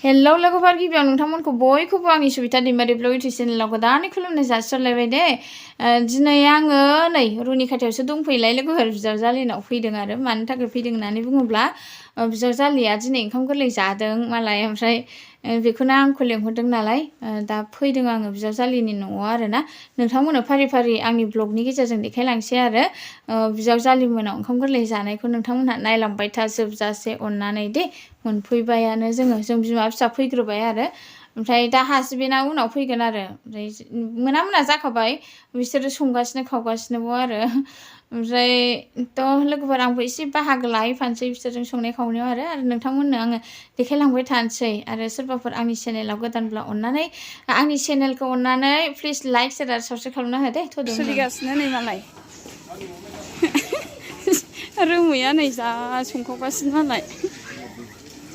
Hello लोगोफोर गिबियाव नोंथांमोनखौ बयखौबो आंनि सुबिदा दैमारि ब्लग इउटिउब चेनेलाव गोदानै खुलुमनाय जासिहरलायबाय दे दिनै आङो नै रुनि खाथियावसो दंफैयोलाय लोगोफोर बिजावजालिनाव फैदों आरो मानि थाखाय फैदों होननानै बुङोब्ला बिजावजालिया दिनै ओंखाम गोरलै जादों मालाय ओमफ्राय बेखौनो आंखौ लेंहरदों नालाय दा फैदों आङो बिजावजालिनि न'आव आरोना नोंथांमोननो फारि फारि आंनि ब्लगनि गेजेरजों देखायलांसै आरो बिजावजालिमोनाव ओंखाम गोरलै जानायखौ नोंथांमोनहा नायलांबाय था जोबजासे अननानै दे मोनफैबायानो जों बिमा फिसा फैग्रोबाय आरो ओमफ्राय दा हासबेन्डआ उनाव फैगोन आरो ओमफ्राय मोना जाखाबाय बिसोरो संगासिनो खावगासिनोबो आरो ओमफ्राय थ' लोगोफोर आंबो एसे बाहागो लाहैफानोसै बिसोरजों संनाय खावनायाव आरो नोंथांमोननो आङो देखायलांबाय थानोसै आरो सोरबाफोर आंनि चेनेलाव गोदानब्ला अननानै आंनि चेनेलखौ अननानै प्लिज लाइक शेयार आरो साबस्क्राइब खालामना हो दे थ' सोलिगासिनो नै मालाय रोमैया नै जा संखावगासिनो मालाय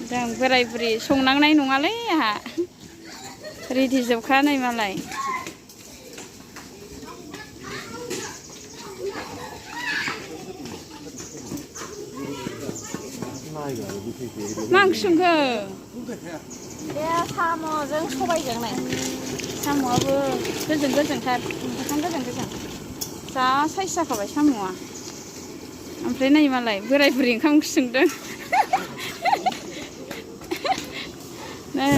जों बोराय बुरि संनांनाय नङालै आहा रेडि जोबखा नै मालाय मा ओंख्रि संखो बे साम'जों सबायजों नै साम'आबो गोजोंथार गोजों जा साइज जाखाबाय साम'आ ओमफ्राय नै मालाय बोराय बुरि ओंखाम ओंख्रि संदों नै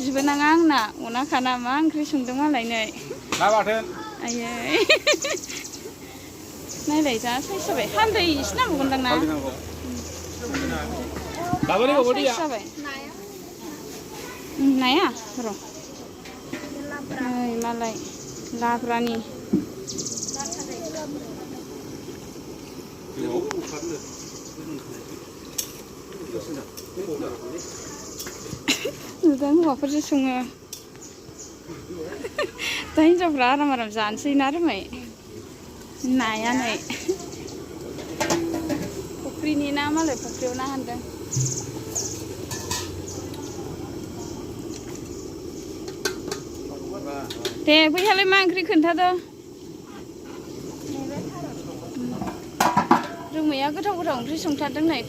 बिबोनाङा आंना अनाखाना मा ओंख्रि संदों मालाय नै ना बाथोन आयै नायलाय जा साइज जाबाय हालदै एसे नांगौगोनदां ना जाबाय नाया र' नै मालाय लाब्रानि नुदों हौवाफोरजों सङो दा हिनजावफ्रा आराम जानोसै ना रोमै नाया नै फुख्रिनि ना मालाय फुख्रियाव ना हान्दों दे बैहालाय मा ओंख्रि खोन्थादो रोमैया गोथाव ओंख्रि संथारदों नै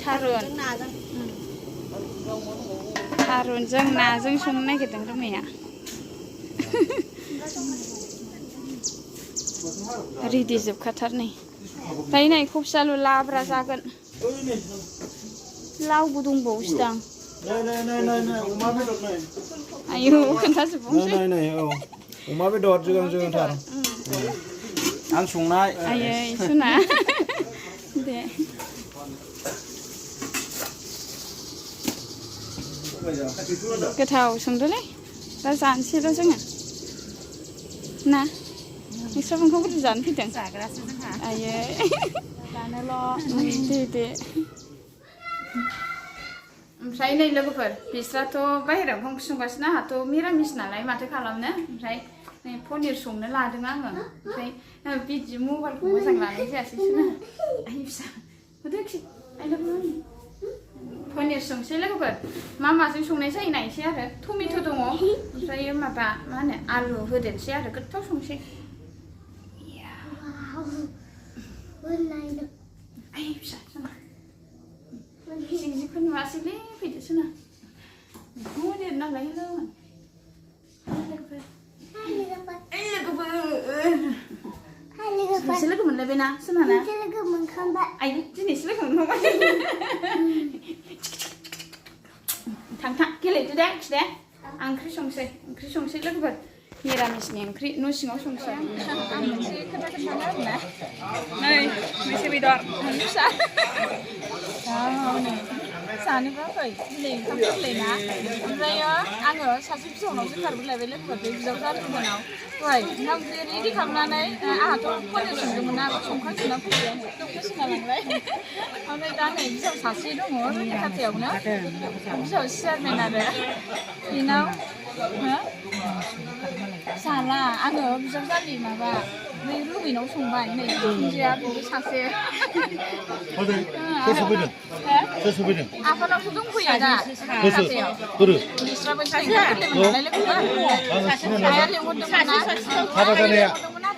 थारुनजों नाजों संनो नागिरदों रोमैया रेडि जोबखाथार नै ओमफ्राय नै खफि आलु लाब्रा जागोन लावबो दंबावोसोदां आयौ खोन्थाजोबबावनोसै अमा बेदर जोगोंथार आं संनाय आयै सुना दे गोथाव संदोलै दा जानोसैल' जोङो ना नोंस्राबो ओंखाम गोरलै जानो फैदों जाग्रासो जोंहा आयै जानोल' दे ओमफ्राय नै लोगोफोर बिस्राथ' बाहेरायाव ओंखाम ओंख्रि संगासिनो आंहाथ' मिरामिस नालाय माथो खालामनो ओमफ्राय नै पनिर संनो लादों आङो ओमफ्राय बिदि मबाइलखौ मोजां लानाय जायासै सुना आइ फिसा होदोखि पनिर संसै लोगोफोर माजों संनाय जायो नायसै आरो टमेट' दङ ओमफ्राय माबा मा होनो आलु होदेरसै आरो गोथाव संसै आइ फिसा जिंजिखौ नुवासैलै फैदो सुना पनिर नालाय लोगोफोर दिनैसो लोगो मोनलायबाय ना सुनाना लोगो मोनखांबाय आइ दिनैसो लोगो मोनखांबाय थां गेलेदो दे दे आं ओंख्रि संसै लोगोफोर मिरामिसनि ओंख्रि न' सिङाव संसै आं मोनसे खोथा खोन्थानो आरोना नै मैसो बेदर फिसा जानो बाखै दिनै ओंखाम गोरलै ना ओमफ्रायो आङो सासे बिजावनावसो खारबोलायबाय लोगोफोर बे बिजावजालिमोनाव दहाय ओंखाम ओंख्रि रेडि खालामनानै आंहाथ' पनिर संदोंमोन ना संखांजोबना फैबाय दख'ना लांबाय ओमफ्राय दा नै बिजाव सासे दङ जोंनि खाथियावनो बिजाव चेयारमेन आरो बेनाव जाला आङो बिजावजालि माबा बै रुबैनाव संबाय नै बिखुनजोआ बेबो सासे आफानावसो दंफैयो दा खाथियाव बिस्राबो सासे लेंहरदोंमोन ना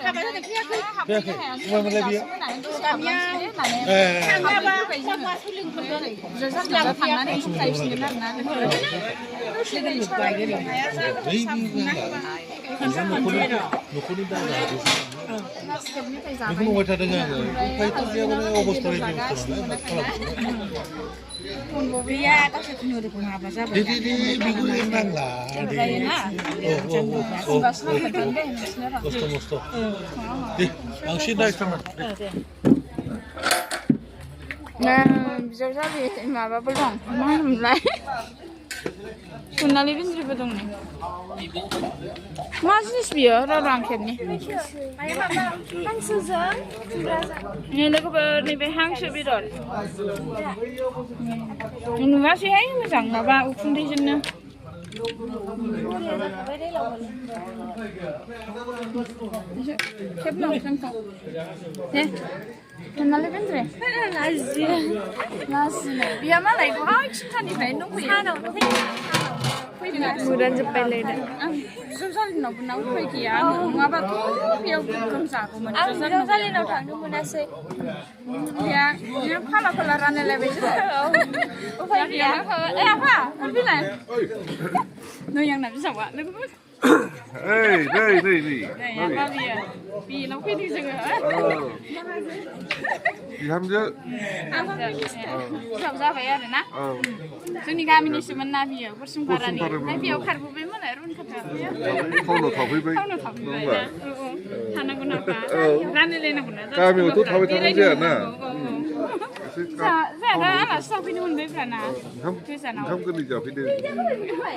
Iya, tak sepenuh di rumah apa saja. Di minggu nang lah. Musto. Langsung dah sama. Nah, Bijaojali माबाबो दं मा होनोमोनलाय सनालि बेन्द्रिबो दं नै मा जिनिस बियो रांखेबनि हांसोजों नै लोगोफोर नैबे हांसो बेदर नुवासैहाय मोजां माबा उखुन्दैजोंनो खेबनो जोंखौ दे सनालि बेन्द्रि लाजिनाय बिहा मालाय दहाय थिनथानिफ्रायनो दंफैयो मुरानजोब्बायलायदों बिजावजालिनावबो ना उफाय गैया आङो नङाबाथ' बेयाव गोगोम जागौमोन आं बिजावजालिनाव थांनो मोनासै गैया बिदिनो फाला फाला रानलायलायबाय उफाय गैया आफा बिलाय नै आंना बिजावा लोगोफोर नै आफा बियो बेनाव फैदों जोङो बिहामजो बिजाव जाबाय आरो ना जोंनि गामिनिसोमोन ना बियो बरसिंपारानि ओमफ्राय बेयाव खारबोबायमोन टाउनाव थाफैबाय थानांगौ नामा रानलायलायनांगौ ना गामियावथ' थाबाय थानाय जाया ना जोंहा आलासि जाफैनो मोनबायब्रा ना गोजानाव ओंखाम गोरलै जाफैदों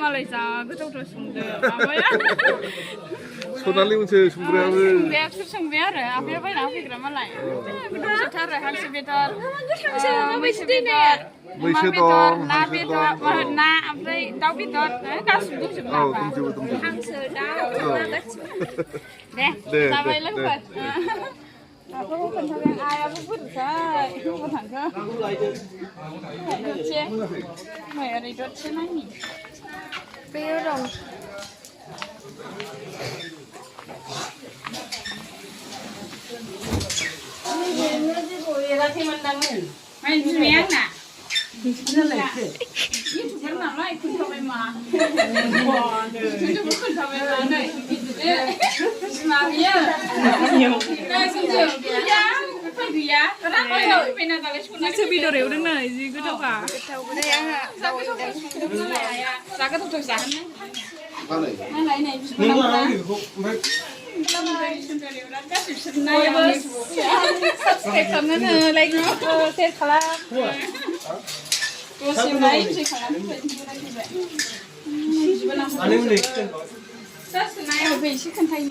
मालाय जा गोथावथाव संदों माबाया सनालि मोनसे संग्रायाबो सोर संबाय आरो आफाया बायना होफैग्रा मालाय गोथावसोथार हांसो बेदर मैसो बेदर अमा बेदर ना बेदर ना ओमफ्राय दाउ बेदर गासिबो दंजोबो हांसो दाउ दे जाबाय लोंबाय आफाखौ खोन्थाबाय आयाबो बोरैथाय बबाव थांखो दसे नै ओरै दसे नायनि बेयो दं बिमाया आंना इउटुबार नालाय खोन्थाबाय मा खोन्थाबाय मा नै बिमा बियो गैया फैना दालाय सनासो बेदर एवदों नै जि गोथावखा जा गोथावथाव जाहोनो नालाय नै साबसक्राइब खालामनो लाइक शेयार खालाम दसे नायनोसै खालामनो एसे खोन्थायो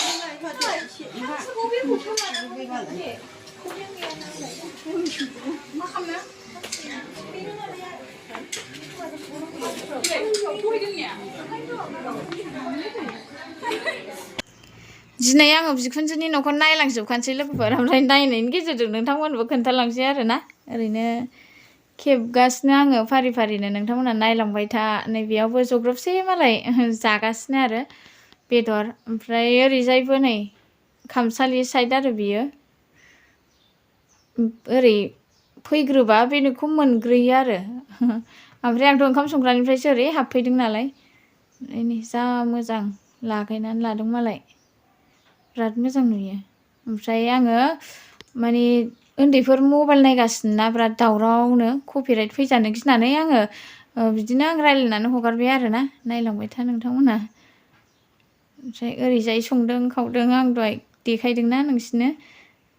मा खालामनो दिनै आङो बिखुनजोनि न'खौ नायलांजोबखानोसै लोगोफोर ओमफ्राय नायनायनि गेजेरजों नोंथांमोननोबो खोन्थालांसै आरोना ओरैनो खेबगासिनो आङो फारि फारिनो नोंथांमोना नायलांबाय था नैबेयावबो जग्रबसे मालाय जागासिनो आरो बेदर ओमफ्राय ओरैजायबो नै खामसालि साइड आरो बियो ओरै फैग्रोबा बेनिखौ मोनग्रोयो आरो ओमफ्राय आंथ' ओंखाम संग्रानिफ्रायसो ओरै हाबफैदों नालाय नै जा मोजां लागायनानै लादों मालाय बिराद मोजां नुयो ओमफ्राय आङो माने उन्दैफोर मबाइल नायगासिनो ना बिराद दावरावनो कपिराइट फैजानो गिनानै आङो बिदिनो आं रायज्लायनानै हगारबाय आरोना नायलांबाय था नोंथांमोना ओमफ्राय ओरैजाय संदों खावदों आं दहाय देखायदोंना नोंसिनो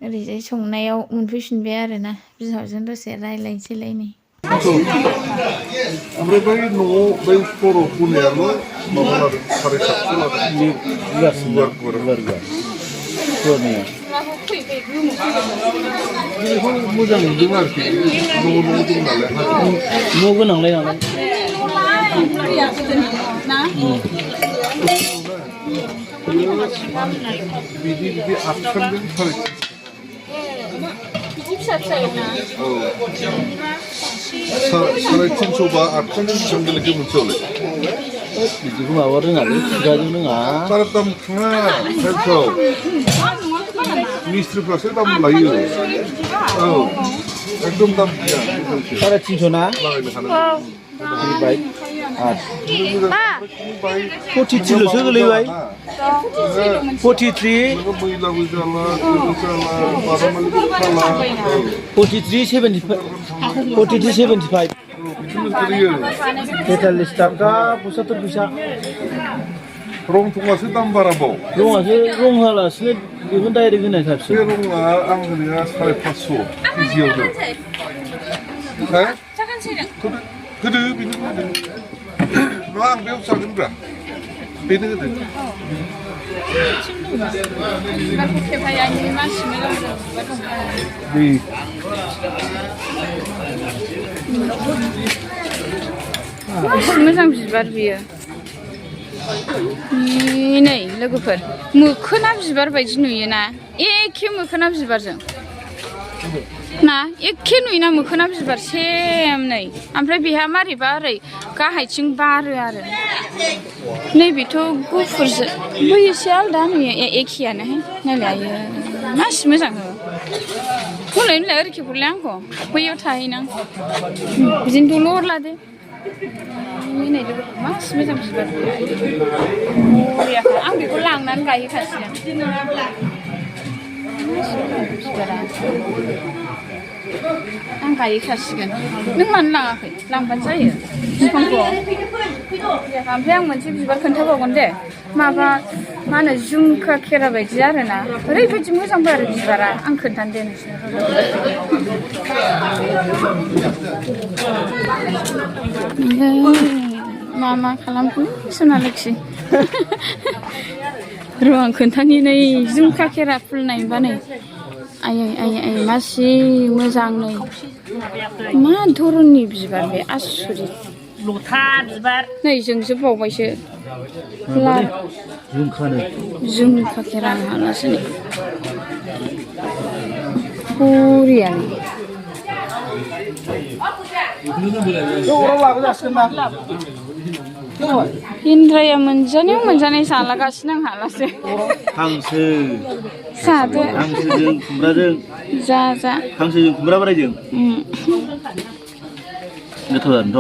ओरैजाय संनायाव मोनफैफिनबाय आरोना बिहावजों दसे रायज्लायनोसैलाय नै ओमफ्राय बै न'आव बै खर' हुनायाल' माबा लादों 750 लादों बेखौ मोजां नुदों आरोखि न' दं नालाय न' गोनांलाय बिदि आठखानजों साराय 300 बा 8खानजों बेसेबां गोलैखो मोनसेयावलाय बिदिखौ माबा रोङालै खुगाजों रोङा बारा दाम थाङा 500 मिस्ट्रिफ्रासो दाम लायो औ एकदम दाम गैया 350 ना बाय फटिथ्रिल'सो गोलैबाय 43 मैलाबो जाला जेबो जाला माबा माबि जाला 43 75 43 75 बिदिनो गोलैयो 43 टाका 75 फैसा रं थङासो दाम बाराबाव रं होआलासिनो बेखौ डाइरेक्ट होनाय साबसिन बे रङा आं होनाया 550 केजियावनो हो होदो बेनो होदो नङा आं बेयाव जागोनब्रा बेनो होदो मोजां बिबार बियो नै लोगोफोर मोखोना बिबार बायदि नुयोना एखे मोखोना बिबारजों ना एखे नुयोना मोखोना बिबार सेम नै ओमफ्राय बेहा मारैबा ओरै गाहायथिं बारो आरो नैबेथ' गुफुरजों बै एसे आलदा नुयो एखेयानोहाय नायलाय आयो मासि मोजां हो होनलाय होनलाय ओरैखि हरलाय आंखौ बैयाव थाहैनां बिदिनो दलर लादो नै लोगोफोर मासि मोजां बिबार बरियाखा आं बेखौ लांनानै गायहैखासिगोन बिबारा आं गायहैखासिगोन नों मानो लाङाखै लांबानो जायो बिफांखौ ओमफ्राय आं मोनसे बिबार खोन्थाबावगोन दे माबा मा होनो झुमका खेरा बायदि आरोना ओरैबायदि मोजां बारो बिबारा आं खोन्थानो दे नोंसिनो मा खालामखो सनालक्ष्मि र' आं खोन्थानि नै झुमका खेरा फुलनायबा नै आयै आयै आयै मासि मोजां नै मा धरननि बिबार बे आसुरित लथा बिबार नै जोंजोबबावबायसो झुमका खेरा हालासो नै बरियानो इन्द्राया मोनजानाय जालागासिनो आं हालासो हांसो जादो हांसोजों खुमब्राजों जा हांसोजों खुमब्रा बोरायजों गोथाव जादोंथ'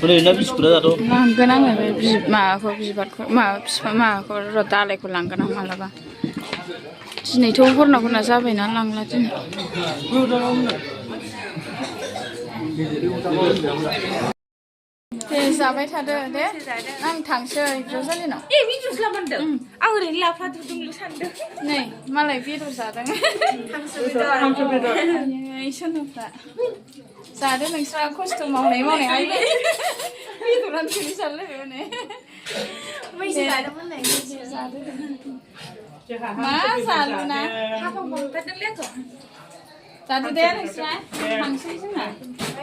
ओरैनो बिस्कुटा जाथ' लांगोन आङो बे माबाखौ बिबारखौ माबाखौ र' दालायखौ लांगोन आं मालाबा दिनैथ' हरना जाबायना लांला दिनै दे जाबाय थादो दे आं थांसै बिजावजालिनाव भिडिअ'सो लाबोदों आं ओरैनो लाफा दुदुंल' सानदों नै मालाय बेदर जादों हांसो बेदर सोरनोफ्रा जादो नोंस्रा खस्थ' मावनाय बेदरानो थोरै जालायबाय माने मैसो जादोंमोन नै जादो मा जालुना ओंखारदोंलै आंखौ जादो दे नोंस्रा थांसै जोंना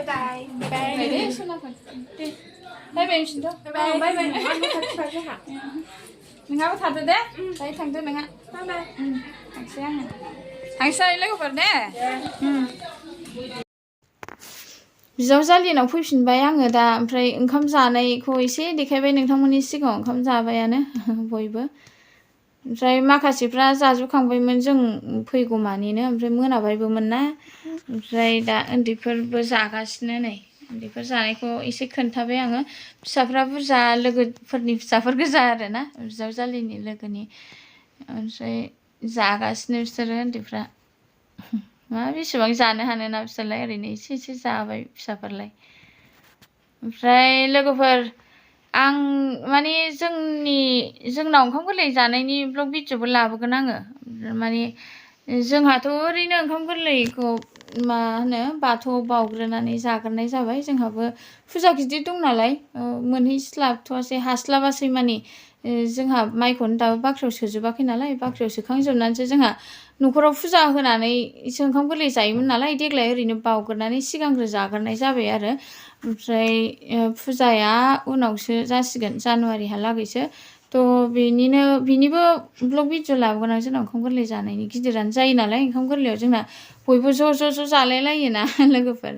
बाय दे सोनाफोर दे बाय नोंसिनोथ' बाय नोंहाबो थादो दे दायो थांदो नोंहा थांसै आङो थांसै लोगोफोर दे बिजावजालिनाव फैफिनबाय आङो दा ओमफ्राय ओंखाम जानायखौ एसे देखायबाय नोंथांमोननि सिगाङाव ओंखाम जाबायानो बयबो ओमफ्राय माखासेफ्रा जाजोबखांबायमोन जों फैगौमानिनो ओमफ्राय मोनाबायबोमोन ना ओमफ्राय दा उन्दैफोरबो जागासिनो नै उन्दैफोर जानायखौ एसे खोन्थाबाय आङो फिसाफ्रा बुरजा लोगोफोरनि फिसाफोर गोजा आरोना बिजावजालिनि लोगोनि ओमफ्राय जागासिनो बिसोरो उन्दैफ्रा मा बेसेबां जानो हानोना बिसोरलाय ओरैनो एसे जाबाय फिसाफोरलाय ओमफ्राय लोगोफोर आं माने जोंनाव ओंखाम गोरलै जानायनि ब्लग भिडिअ'बो लाबोगोन आङो माने जोंहाथ' ओरैनो ओंखाम गोरलैखौ मा होनो बाथौआव बाउग्रोनानै जाग्रोनाय जाबाय जोंहाबो फुजा गिदिर दं नालाय मोनहैस्लाबथ'वासै हास्लाबासै माने जोंहा माइखौनो दाबो बाख्रियाव सोजोबाखै नालाय बाख्रियाव सोखांजोबनानैसो जोंहा न'खराव फुजा होनानैसो ओंखाम गोरलै जायोमोन नालाय देग्लाय ओरैनो बाउग्रोनानै सिगांग्रो जाग्रोनाय जाबाय आरो ओमफ्राय फुजाया उनावसो जासिगोन जानुवारिहालागैसो थ' बिनिबो ब्लग भिडिअ लाबोगोन आं जोंनाव ओंखाम गोरलै जानायनि गिदिरानो जायो नालाय ओंखाम गोरलैयाव जोंना बयबो ज' जालाय लायोना लोगोफोर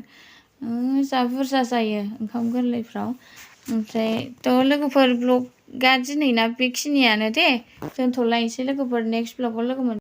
जा बुरजा जायो ओंखाम गोरलैफ्राव ओमफ्राय थ' लोगोफोर ब्लग दिनैना बेखिनियानो दे दोनथ'लायनोसै लोगोफोर नेक्स्ट ब्लगाव लोगो मोन